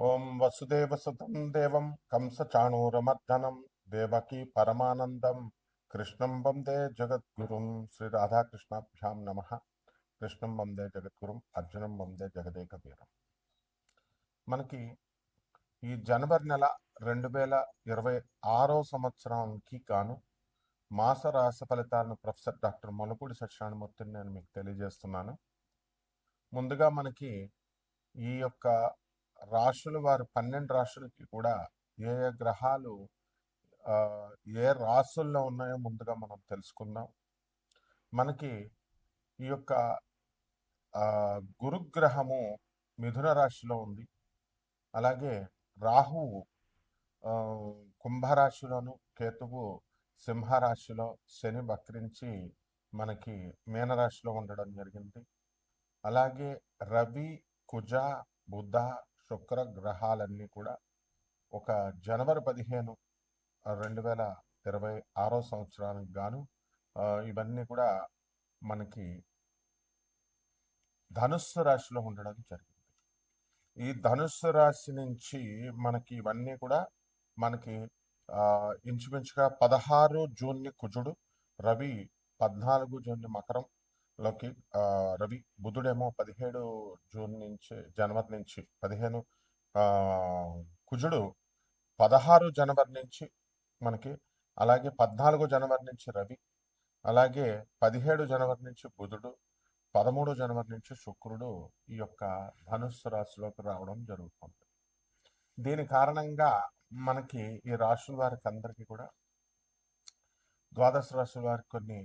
ఓం వసుదేవసుతం దేవం కంసచాణూరమర్దనం దేవకీ పరమానందం కృష్ణం వందే జగద్గురుం. శ్రీ రాధాకృష్ణాభ్యాం నమ. కృష్ణం వందే జగద్గురుం, అర్జునం వందే జగదేకవీరం. మనకి ఈ జనవరి నెల 2026 సంవత్సరానికి గాను మాస రాశి ఫలితాలను ప్రొఫెసర్ డాక్టర్ మొలపూడి సత్యనారాయణమూర్తిని నేను మీకు తెలియజేస్తున్నాను. ముందుగా మనకి ఈ యొక్క రాశులు వారు 12 రాశులకి కూడా ఏ ఏ గ్రహాలు ఏ రాశుల్లో ఉన్నాయో ముందుగా మనం తెలుసుకుందాం. మనకి ఈ యొక్క గురుగ్రహము మిథున రాశిలో ఉంది. అలాగే రాహువు కుంభరాశిలోను, కేతువు సింహరాశిలో, శని వక్రించి మనకి మీనరాశిలో ఉండడం జరిగింది. అలాగే రవి, కుజ, బుధ, శుక్ర గ్రహాలన్నీ కూడా ఒక జనవరి 15, 2026 సంవత్సరానికి గాను ఇవన్నీ కూడా మనకి ధనుస్సు రాశిలో ఉండడం జరిగింది. ఈ ధనుస్సు రాశి నుంచి మనకి ఇవన్నీ కూడా మనకి ఇంచుమించుగా 16 జూన్ని కుజుడు, రవి 14 జూన్ని మకరంలోకి, రవి బుధుడేమో 17 జూన్ నుంచి జనవరి నుంచి 15, కుజుడు 16 జనవరి నుంచి మనకి, అలాగే 14 జనవరి నుంచి రవి, అలాగే 17 జనవరి నుంచి బుధుడు, 13 జనవరి నుంచి శుక్రుడు ఈ యొక్క ధనుస్సు రాశిలోకి రావడం జరుగుతుంది. దీని కారణంగా మనకి ఈ రాశుల వారికి అందరికీ కూడా ద్వాదశ రాశుల వారికి కొన్ని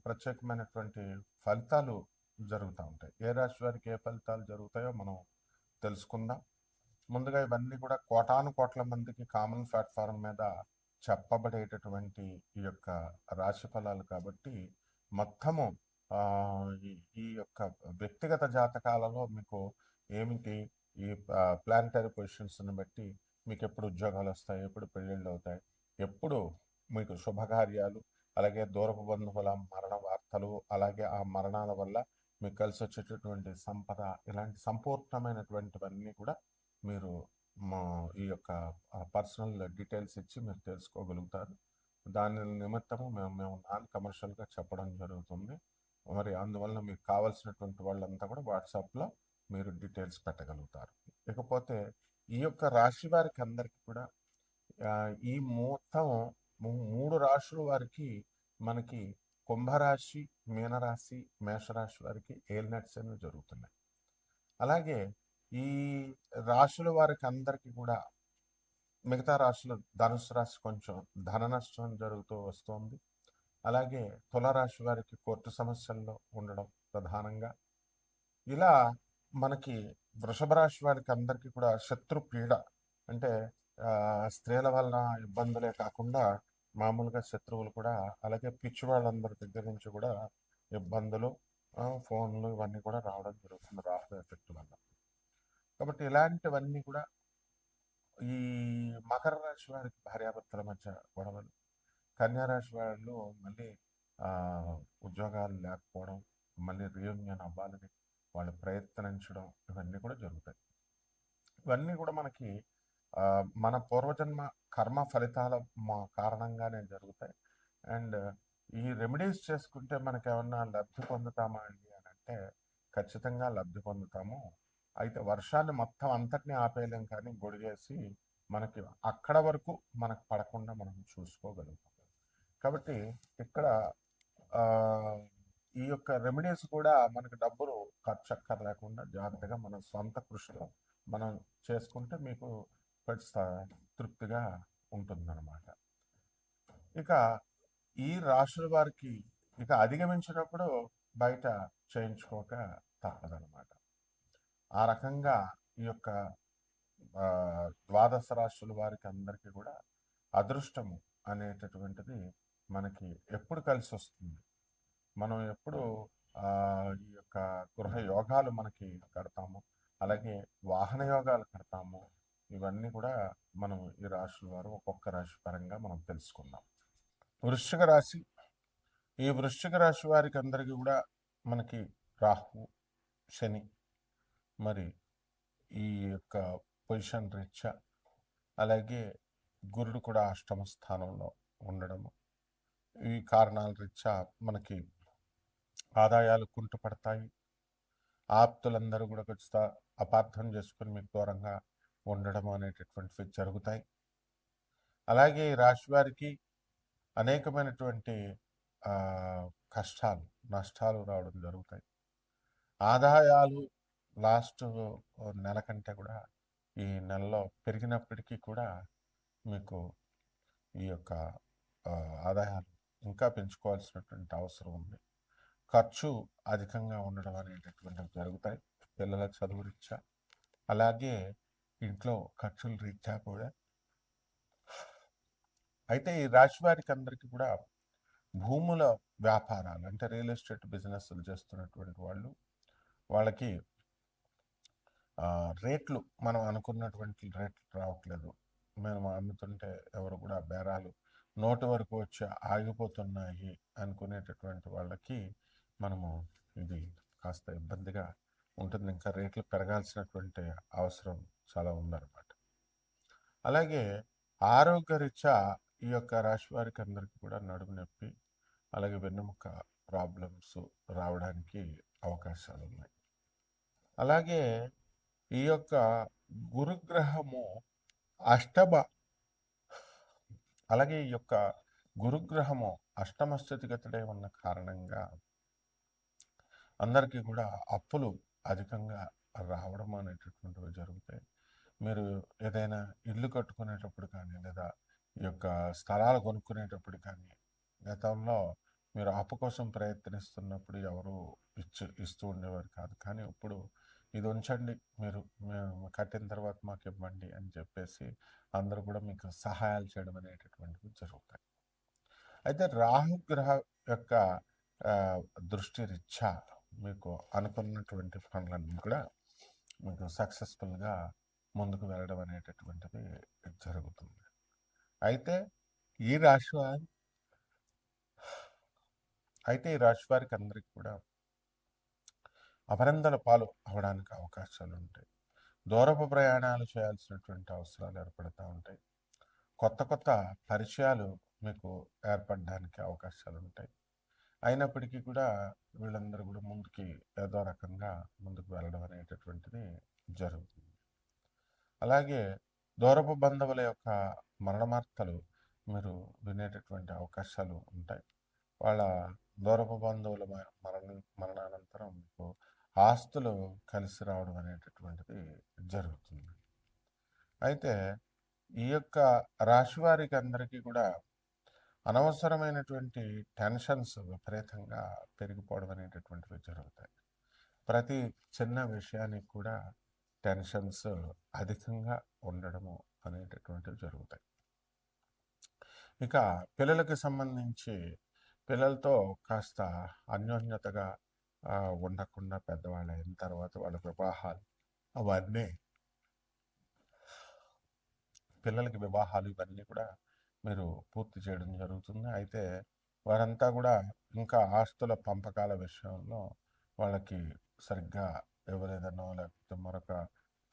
ప్రత్యేకమైనటువంటి ఫలితాలు జరుగుతూ ఉంటాయి. ఏ రాశి వారికి ఏ ఫలితాలు జరుగుతాయో మనం తెలుసుకుందాం. ముందుగా ఇవన్నీ కూడా కోటాను కోట్ల మందికి కామన్ ప్లాట్ఫారం మీద చెప్పబడేటటువంటి ఈ యొక్క రాశి ఫలాలు కాబట్టి మొత్తము ఈ యొక్క వ్యక్తిగత జాతకాలలో మీకు ఏమిటి, ఈ ప్లానిటరీ పొజిషన్స్ని బట్టి మీకు ఎప్పుడు ఉద్యోగాలు వస్తాయి, ఎప్పుడు పెళ్ళిళ్ళు అవుతాయి, ఎప్పుడు మీకు శుభకార్యాలు, అలాగే దూరపు బంధువుల మరణ వార్తలు, అలాగే ఆ మరణాల వల్ల మీకు కలిసి వచ్చేటటువంటి సంపద, ఇలాంటి సంపూర్ణమైనటువంటివన్నీ కూడా మీరు ఈ యొక్క పర్సనల్ డీటెయిల్స్ ఇచ్చి మీరు తెలుసుకోగలుగుతారు. దాని నిమిత్తము మేము నాన్ కమర్షియల్గా చెప్పడం జరుగుతుంది. మరి అందువల్ల మీకు కావాల్సినటువంటి వాళ్ళంతా కూడా వాట్సాప్లో మీరు డీటెయిల్స్ పెట్టగలుగుతారు. ఇకపోతే ఈ యొక్క రాశి వారికి అందరికీ కూడా ఈ మొత్తం 3 రాశుల వారికి మనకి కుంభరాశి, మీనరాశి, మేషరాశి వారికి ఏలినాటి శని జరుగుతున్నాయి. అలాగే ఈ రాశుల వారికి అందరికీ కూడా మిగతా రాశులు, ధనుసు రాశి కొంచెం ధన నష్టం జరుగుతూ వస్తుంది. అలాగే తులారాశి వారికి కోర్టు సమస్యల్లో ఉండడం ప్రధానంగా. ఇలా మనకి వృషభ రాశి వారికి అందరికీ కూడా శత్రు పీడ, అంటే స్త్రీల వలన ఇబ్బందులే కాకుండా మామూలుగా శత్రువులు కూడా, అలాగే పిచ్చి వాళ్ళందరి దగ్గర నుంచి కూడా ఇబ్బందులు, ఫోన్లు ఇవన్నీ కూడా రావడం జరుగుతుంది రాహు ఎఫెక్ట్ వల్ల. కాబట్టి ఇలాంటివన్నీ కూడా ఈ మకర రాశి వారికి భార్యాభర్తల మధ్య గొడవలు, కన్యారాశి వాళ్ళు మళ్ళీ ఉద్యోగాలు లేకపోవడం, మళ్ళీ రీయూనియన్ అవ్వాలని వాళ్ళు ప్రయత్నించడం, ఇవన్నీ కూడా జరుగుతాయి. ఇవన్నీ కూడా మనకి మన పూర్వజన్మ కర్మ ఫలితాల కారణంగానే జరుగుతాయి. అండ్ ఈ రెమెడీస్ చేసుకుంటే మనకి ఏమన్నా లబ్ధి పొందుతామా అండి అని అంటే ఖచ్చితంగా లబ్ధి పొందుతాము. అయితే వర్షాన్ని మొత్తం అంతటినీ ఆపేయలేం, కానీ గొడిగేసి మనకి అక్కడ వరకు మనకు పడకుండా మనం చూసుకోగలుగుతాం. కాబట్టి ఇక్కడ ఈ యొక్క రెమెడీస్ కూడా మనకు డబ్బులు ఖర్చు అక్కర్లేకుండా జాగ్రత్తగా మన సొంత కృషిలో మనం చేసుకుంటే మీకు తృప్తిగా ఉంటుందన్నమాట. ఇక ఈ రాశుల వారికి ఇక అధిగమించినప్పుడు బయట చేయించుకోక తప్పదనమాట. ఆ రకంగా ఈ యొక్క ద్వాదశ రాశుల వారికి అందరికీ కూడా అదృష్టము అనేటటువంటిది మనకి ఎప్పుడు కలిసి వస్తుంది, మనం ఎప్పుడు ఈ యొక్క గృహ యోగాలు మనకి కడతాము, అలాగే వాహన యోగాలు కడతాము, ఇవన్నీ కూడా మనం ఈ రాశుల వారు ఒక్కొక్క రాశి పరంగా మనం తెలుసుకుందాం. వృశ్చిక రాశి, ఈ వృశ్చిక రాశి వారికి అందరికీ కూడా మనకి రాహు, శని, మరి ఈ యొక్క పొజిషన్ రీత్యా, అలాగే గురుడు కూడా అష్టమ స్థానంలో ఉండడము, ఈ కారణాల రీత్యా మనకి ఆదాయాలు కుంటుపడతాయి. ఆప్తులందరూ కూడా కొంచెం అపార్థం చేసుకుని మీకు దూరంగా ఉండడం అనేటటువంటివి జరుగుతాయి. అలాగే ఈ రాశి వారికి అనేకమైనటువంటి కష్టాలు, నష్టాలు రావడం జరుగుతాయి. ఆదాయాలు లాస్ట్ నెల కంటే కూడా ఈ నెలలో పెరిగినప్పటికీ కూడా మీకు ఈ యొక్క ఆదాయాలు ఇంకా పెంచుకోవాల్సినటువంటి అవసరం ఉంది. ఖర్చు అధికంగా ఉండడం అనేటటువంటివి జరుగుతాయి పిల్లల చదువు రీత్యా, అలాగే ఇంట్లో ఖర్చుల రీత్యా కూడా. అయితే ఈ రాశి వారికి అందరికీ కూడా భూముల వ్యాపారాలు అంటే రియల్ ఎస్టేట్ బిజినెస్లు చేస్తున్నటువంటి వాళ్ళకి రేట్లు మనం అనుకున్నటువంటి రేట్లు రావట్లేదు. మేము అమ్ముతుంటే ఎవరు కూడా బేరాలు నోటి వరకు వచ్చి ఆగిపోతున్నాయి అనుకునేటటువంటి వాళ్ళకి మనము ఇది కాస్త ఇబ్బందిగా ఉంటుంది. ఇంకా రేట్లు పెరగాల్సినటువంటి అవసరం చాలా ఉందన్నమాట. అలాగే ఆరోగ్యరీత్యా ఈ యొక్క రాశి వారికి అందరికీ కూడా నడుము నొప్పి, అలాగే వెన్నెముక ప్రాబ్లమ్స్ రావడానికి అవకాశాలు ఉన్నాయి. అలాగే ఈ యొక్క గురుగ్రహము అలాగే ఈ యొక్క గురుగ్రహము అష్టమ స్థితిగతుడై ఉన్న కారణంగా అందరికీ కూడా అప్పులు అధికంగా రావడం అనేటటువంటివి జరుగుతాయి. మీరు ఏదైనా ఇల్లు కట్టుకునేటప్పుడు కానీ, లేదా ఈ యొక్క స్థలాలు కొనుక్కునేటప్పుడు కానీ, గతంలో మీరు అప్పు కోసం ప్రయత్నిస్తున్నప్పుడు ఎవరు ఇస్తూ ఉండేవారు కాదు. కానీ ఇప్పుడు ఇది ఉంచండి, మీరు కట్టిన తర్వాత మాకు ఇవ్వండి అని చెప్పేసి అందరూ కూడా మీకు సహాయాలు చేయడం అనేటటువంటివి జరుగుతాయి. అయితే రాహుగ్రహ యొక్క దృష్టి రీత్యా మీకు అనుకున్నటువంటి పనులన్నీ కూడా మీకు సక్సెస్ఫుల్గా ముందుకు వెళ్ళడం అనేటటువంటిది జరుగుతుంది. అయితే ఈ రాశి వారికి అందరికి కూడా అపరందల పాలు అవడానికి అవకాశాలు ఉంటాయి. దూరపు ప్రయాణాలు చేయాల్సినటువంటి అవసరాలు ఏర్పడుతూ ఉంటాయి. కొత్త కొత్త పరిచయాలు మీకు ఏర్పడడానికి అవకాశాలు ఉంటాయి. అయినప్పటికీ కూడా వీళ్ళందరూ కూడా ముందుకి ఏదో రకంగా ముందుకు వెళ్ళడం అనేటటువంటిది జరుగుతుంది. అలాగే దూరపు బంధువుల యొక్క మరణవార్తలు మీరు వినేటటువంటి అవకాశాలు ఉంటాయి. వాళ్ళ దూరపు బంధువుల మరణానంతరం మీకు ఆస్తులు కలిసి రావడం అనేటటువంటిది జరుగుతుంది. అయితే ఈ యొక్క రాశి వారికి అందరికీ కూడా అనవసరమైనటువంటి టెన్షన్స్ విపరీతంగా పెరిగిపోవడం అనేటటువంటివి జరుగుతాయి. ప్రతి చిన్న విషయానికి కూడా టెన్షన్స్ అధికంగా ఉండడము అనేటటువంటివి జరుగుతాయి. ఇక పిల్లలకి సంబంధించి పిల్లలతో కాస్త అన్యోన్యతగా ఉండకుండా పెద్దవాళ్ళు అయిన తర్వాత వాళ్ళ వివాహాలు అవన్నీ పిల్లలకి వివాహాలు ఇవన్నీ కూడా మీరు పూర్తి చేయడం జరుగుతుంది. అయితే వారంతా కూడా ఇంకా ఆస్తుల పంపకాల విషయంలో వాళ్ళకి సరిగ్గా ఇవ్వలేదనో, లేకపోతే మరొక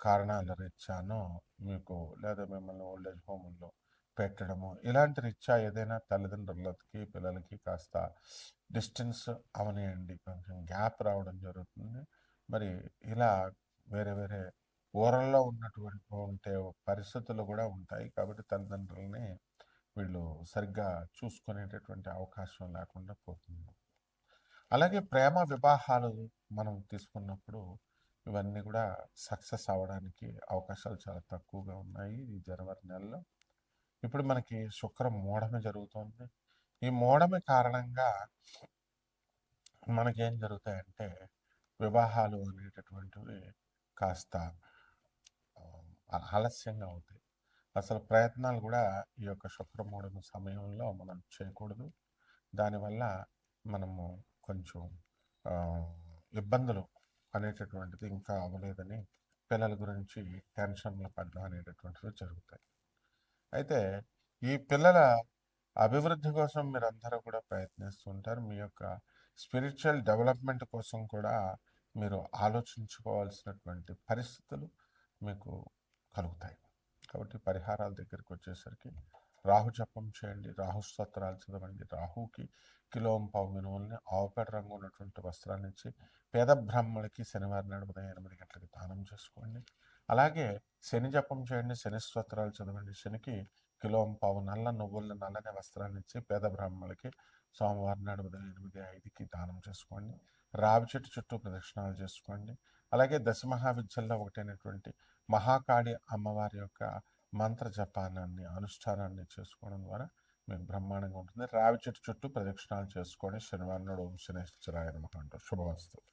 కారణాల రీత్యానో మీకు, లేదా మిమ్మల్ని ఓల్డేజ్ హోమ్లో పెట్టడము, ఇలాంటి రీత్యా ఏదైనా తల్లిదండ్రులకి పిల్లలకి కాస్త డిస్టెన్స్ అవనియండి, కొంచెం గ్యాప్ రావడం జరుగుతుంది. మరి ఇలా వేరే వేరే ఊరల్లో ఉంటే పరిస్థితులు కూడా ఉంటాయి. కాబట్టి తల్లిదండ్రులని వీళ్ళు సరిగ్గా చూసుకునేటటువంటి అవకాశం లేకుండా పోతుంది. అలాగే ప్రేమ వివాహాలు మనం తీసుకున్నప్పుడు ఇవన్నీ కూడా సక్సెస్ అవ్వడానికి అవకాశాలు చాలా తక్కువగా ఉన్నాయి ఈ జనవరి నెలలో. ఇప్పుడు మనకి శుక్రం మూఢమి జరుగుతుంది. ఈ మూఢమి కారణంగా మనకేం జరుగుతాయంటే వివాహాలు అనేటటువంటివి కాస్త ఆలస్యంగా అవుతాయి. అసలు ప్రయత్నాలు కూడా ఈ యొక్క శుక్రమూఢమి సమయంలో మనం చేయకూడదు. దానివల్ల మనము కొంచెం ఇబ్బందులు అనేటటువంటిది ఇంకా అవ్వలేదని పిల్లల గురించి టెన్షన్లు పడడం అనేటటువంటివి జరుగుతాయి. అయితే ఈ పిల్లల అభివృద్ధి కోసం మీరందరూ కూడా ప్రయత్నిస్తుంటారు. మీ యొక్క స్పిరిచువల్ డెవలప్మెంట్ కోసం కూడా మీరు ఆలోచించుకోవాల్సినటువంటి పరిస్థితులు మీకు కలుగుతాయి. కాబట్టి పరిహారాల దగ్గరికి వచ్చేసరికి రాహు జపం చేయండి, రాహు స్తోత్రాలు చదవండి, రాహుకి కిలోంపావు మినుముల్ని ఆవుపేట రంగు ఉన్నటువంటి వస్త్రాన్ని ఇచ్చి పేద బ్రాహ్మణులకి శనివారం నాడు ఉదయం 8 గంటలకి దానం చేసుకోండి. అలాగే శని జపం చేయండి, శని స్తోత్రాలు చదవండి, శనికి కిలోంపావు నల్ల నువ్వుల నల్లని వస్త్రాన్ని ఇచ్చి పేద బ్రాహ్మణులకి సోమవారం నాడు ఉదయం 8:05కి దానం చేసుకోండి. రావి చెట్టు చుట్టూ ప్రదక్షిణాలు చేసుకోండి. అలాగే దశమహావిద్యల్లో ఒకటైనటువంటి మహాకాళి అమ్మవారి యొక్క మంత్ర జపానాన్ని అనుష్ఠానాన్ని చేసుకోవడం ద్వారా మీకు బ్రహ్మాండంగా ఉంటుంది. రావి చెట్టు చుట్టూ ప్రదక్షిణాలు చేసుకోండి. శనివారం నాడు ఓం శనేశ్వరాయ నమః అంటూ శుభమస్తు.